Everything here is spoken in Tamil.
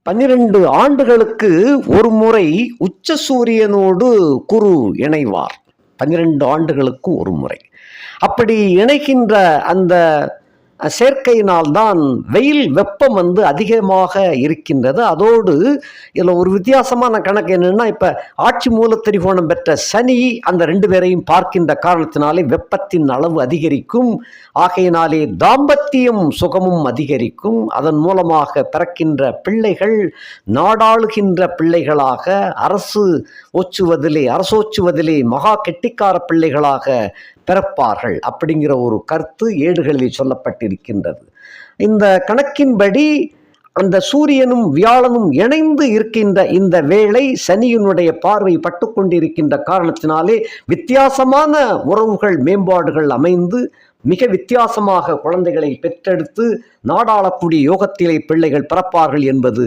12 ஆண்டுகளுக்கு ஒரு முறை உச்ச சூரியனோடு குரு இணைவார். 12 ஆண்டுகளுக்கு ஒரு முறை. அப்படி இணைகின்ற அந்த சேர்க்கையினால்தான் வெயில் வெப்பம் அதிகமாக இருக்கின்றது. அதோடு இதில் ஒரு வித்தியாசமான கணக்கு என்னன்னா, இப்போ ஆட்சி மூலத்திரிகோணம் பெற்ற சனி அந்த 2 பேரையும் பார்க்கின்ற காரணத்தினாலே வெப்பத்தின் அளவு அதிகரிக்கும். ஆகையினாலே தாம்பத்தியம் சுகமும் அதிகரிக்கும். அதன் மூலமாக பிறக்கின்ற பிள்ளைகள் நாடாளுகின்ற பிள்ளைகளாக, அரசோச்சுவதிலே மகா கெட்டிக்கார பிள்ளைகளாக பிறப்பார்கள் அப்படிங்கிற ஒரு கருத்து ஏடுகளில் சொல்லப்பட்டிருக்கின்றது. இந்த கணக்கின்படி அந்த சூரியனும் வியாழனும் இணைந்து இருக்கின்ற இந்த வேளை சனியினுடைய பார்வை பட்டு கொண்டிருக்கின்ற காரணத்தினாலே வித்தியாசமான உறவுகள் மேம்பாடுகள் அமைந்து மிக வித்தியாசமாக குழந்தைகளை பெற்றெடுத்து நாடாளக்கூடிய யோகத்திலே பிள்ளைகள் பிறப்பார்கள் என்பது